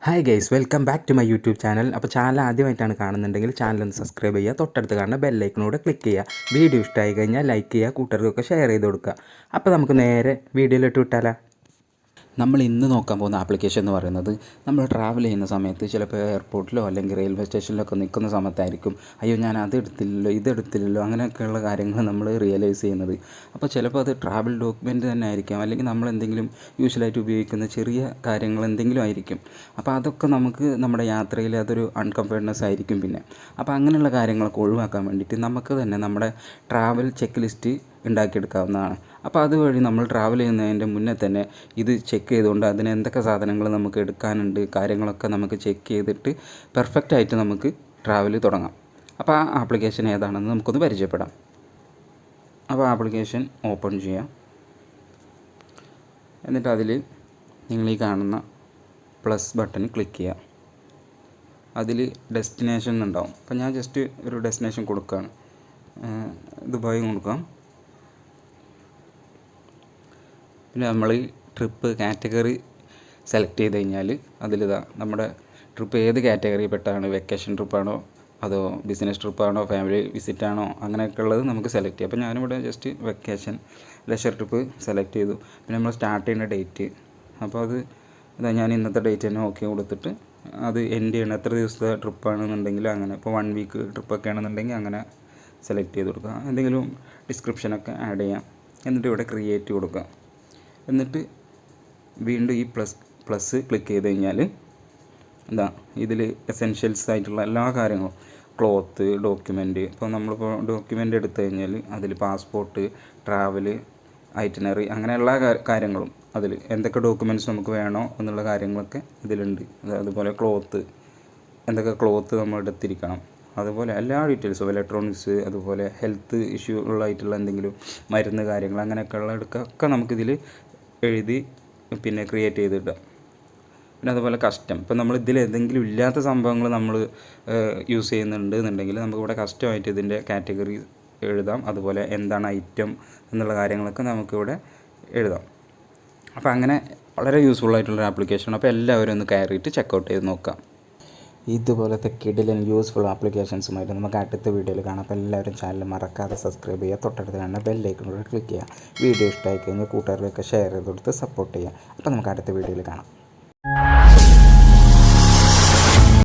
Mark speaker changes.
Speaker 1: Hi guys, welcome back to my YouTube channel. അപ്പോൾ channel ആദ്യമായിട്ടാണ് കാണുന്നുണ്ടെങ്കിൽ ചാനൽ ഒന്ന് സബ്സ്ക്രൈബ് ചെയ്യുക, തൊട്ടടുത്ത് കാണുന്ന ബെല്ലൈക്കനോട് ക്ലിക്ക് ചെയ്യുക. വീഡിയോ ഇഷ്ടമായി കഴിഞ്ഞാൽ ലൈക്ക് ചെയ്യുക, കൂട്ടുകാർക്കൊക്കെ ഷെയർ ചെയ്ത് കൊടുക്കുക. അപ്പോൾ നമുക്ക് നേരെ വീഡിയോയിലിട്ട് വിട്ടാലോ. നമ്മൾ ഇന്ന് നോക്കാൻ പോകുന്ന ആപ്ലിക്കേഷൻ എന്ന് പറയുന്നത്, നമ്മൾ ട്രാവൽ ചെയ്യുന്ന സമയത്ത് ചിലപ്പോൾ എയർപോർട്ടിലോ അല്ലെങ്കിൽ റെയിൽവേ സ്റ്റേഷനിലൊക്കെ നിൽക്കുന്ന സമയത്തായിരിക്കും അയ്യോ ഞാൻ അതെടുത്തില്ലല്ലോ ഇതെടുത്തില്ലല്ലോ അങ്ങനെയൊക്കെയുള്ള കാര്യങ്ങൾ നമ്മൾ റിയലൈസ് ചെയ്യുന്നത്. അപ്പോൾ ചിലപ്പോൾ അത് ട്രാവൽ ഡോക്യുമെൻ്റ് തന്നെ ആയിരിക്കാം, അല്ലെങ്കിൽ നമ്മൾ എന്തെങ്കിലും യൂഷ്വലായിട്ട് ഉപയോഗിക്കുന്ന ചെറിയ കാര്യങ്ങൾ എന്തെങ്കിലും ആയിരിക്കും. അപ്പോൾ അതൊക്കെ നമുക്ക് നമ്മുടെ യാത്രയിൽ അതൊരു അൺകംഫർട്ട്നെസ് ആയിരിക്കും. അപ്പോൾ അങ്ങനെയുള്ള കാര്യങ്ങളൊക്കെ ഒഴിവാക്കാൻ വേണ്ടിയിട്ട് നമുക്ക് തന്നെ നമ്മുടെ ട്രാവൽ ചെക്ക് ലിസ്റ്റ് ഉണ്ടാക്കിയെടുക്കാവുന്നതാണ്. അപ്പോൾ അതുവഴി നമ്മൾ ട്രാവൽ ചെയ്യുന്നതിൻ്റെ മുന്നേ തന്നെ ഇത് ചെക്ക് ചെയ്തുകൊണ്ട് അതിന് എന്തൊക്കെ സാധനങ്ങൾ നമുക്ക് എടുക്കാനുണ്ട് കാര്യങ്ങളൊക്കെ നമുക്ക് ചെക്ക് ചെയ്തിട്ട് പെർഫെക്റ്റായിട്ട് നമുക്ക് ട്രാവൽ തുടങ്ങാം. അപ്പോൾ ആ ആപ്ലിക്കേഷൻ ഏതാണെന്ന് നമുക്കൊന്ന് പരിചയപ്പെടാം. അപ്പോൾ ആപ്ലിക്കേഷൻ ഓപ്പൺ ചെയ്യാം. എന്നിട്ട് അതിൽ നിങ്ങൾ ഈ കാണുന്ന പ്ലസ് ബട്ടൺ ക്ലിക്ക് ചെയ്യുക. അതിൽ ഡെസ്റ്റിനേഷൻ ഉണ്ടാവും. അപ്പോൾ ഞാൻ ജസ്റ്റ് ഒരു ഡെസ്റ്റിനേഷൻ കൊടുക്കുകയാണ്, ദുബായ് കൊടുക്കാം. പിന്നെ നമ്മൾ ട്രിപ്പ് കാറ്റഗറി സെലക്ട് ചെയ്ത് കഴിഞ്ഞാൽ അതിലിതാ നമ്മുടെ ട്രിപ്പ് ഏത് കാറ്റഗറി പെട്ടാണ്, വെക്കേഷൻ ട്രിപ്പാണോ അതോ ബിസിനസ് ട്രിപ്പാണോ ഫാമിലി വിസിറ്റാണോ അങ്ങനെയൊക്കെ ഉള്ളത് നമുക്ക് സെലക്ട് ചെയ്യാം. അപ്പോൾ ഞാനിവിടെ just vacation leisure trip select ചെയ്തു. പിന്നെ നമ്മൾ സ്റ്റാർട്ട് ചെയ്യുന്ന ഡേറ്റ്, അപ്പോൾ അത് ഇതാ ഞാൻ ഇന്നത്തെ ഡേറ്റ് തന്നെ ഓക്കെ കൊടുത്തിട്ട് അത് എൻഡ് ചെയ്യണം. എത്ര ദിവസത്തെ ട്രിപ്പാണെന്നുണ്ടെങ്കിൽ അങ്ങനെ, ഇപ്പോൾ 1 വീക്ക് ട്രിപ്പൊക്കെ ആണെന്നുണ്ടെങ്കിൽ അങ്ങനെ സെലക്ട് ചെയ്ത് കൊടുക്കുക. എന്തെങ്കിലും ഡിസ്ക്രിപ്ഷനൊക്കെ ആഡ് ചെയ്യാം. എന്നിട്ട് ഇവിടെ ക്രിയേറ്റ് കൊടുക്കുക. എന്നിട്ട് വീണ്ടും ഈ പ്ലസ് ക്ലിക്ക് ചെയ്ത് കഴിഞ്ഞാൽ എന്താ ഇതിൽ എസെൻഷ്യൽസ് ആയിട്ടുള്ള എല്ലാ കാര്യങ്ങളും, ക്ലോത്ത്, ഡോക്യുമെൻറ്റ്. ഇപ്പോൾ നമ്മളിപ്പോൾ ഡോക്യുമെൻ്റ് എടുത്തു കഴിഞ്ഞാൽ അതിൽ പാസ്പോർട്ട്, ട്രാവൽ, ഐറ്റിനറി അങ്ങനെയുള്ള കാര്യങ്ങളും അതിൽ എന്തൊക്കെ ഡോക്യുമെൻറ്റ്സ് നമുക്ക് വേണോ എന്നുള്ള കാര്യങ്ങളൊക്കെ ഇതിലുണ്ട്. അതുപോലെ ക്ലോത്ത്, എന്തൊക്കെ ക്ലോത്ത് നമ്മൾ എടുത്തിരിക്കണം, അതുപോലെ എല്ലാ ഡീറ്റെയിൽസും, ഇലക്ട്രോണിക്സ്, അതുപോലെ ഹെൽത്ത് ഇഷ്യൂ ഉള്ളതായിട്ടുള്ള എന്തെങ്കിലും മരുന്ന് കാര്യങ്ങൾ അങ്ങനെയൊക്കെയുള്ള ഒക്കെ നമുക്കിതിൽ എഴുതി പിന്നെ ക്രിയേറ്റ് ചെയ്തിടാം. പിന്നെ അതുപോലെ കസ്റ്റം, ഇപ്പോൾ നമ്മൾ ഇതിൽ എന്തെങ്കിലും ഇല്ലാത്ത സംഭവങ്ങൾ നമ്മൾ യൂസ് ചെയ്യുന്നുണ്ട് എന്നുണ്ടെങ്കിൽ നമുക്കിവിടെ കസ്റ്റമായിട്ട് ഇതിൻ്റെ കാറ്റഗറി എഴുതാം. അതുപോലെ എന്താണ് ഐറ്റം എന്നുള്ള കാര്യങ്ങളൊക്കെ നമുക്കിവിടെ എഴുതാം. അപ്പോൾ അങ്ങനെ വളരെ യൂസ്ഫുൾ ആയിട്ടുള്ളൊരു ആപ്ലിക്കേഷനാണ്. അപ്പോൾ എല്ലാവരും ഒന്ന് കയറിയിട്ട് ചെക്കൗട്ട് ചെയ്ത് നോക്കാം. ഇതുപോലത്തെ കിടിലൻ യൂസ്ഫുൾ ആപ്ലിക്കേഷൻസുമായിട്ട് നമുക്ക് അടുത്ത വീഡിയോയിൽ കാണാം. അപ്പോൾ എല്ലാവരും ചാനൽ മറക്കാതെ സബ്സ്ക്രൈബ് ചെയ്യുക, തൊട്ടടുത്ത് കാണുന്ന ബെല്ലൈക്കനോട് ക്ലിക്ക് ചെയ്യുക. വീഡിയോ ഇഷ്ടമായി കഴിഞ്ഞാൽ കൂട്ടുകാർക്കൊക്കെ ഷെയർ ചെയ്ത് കൊടുത്ത് സപ്പോർട്ട് ചെയ്യുക. അപ്പോൾ നമുക്ക് അടുത്ത വീഡിയോയിൽ കാണാം.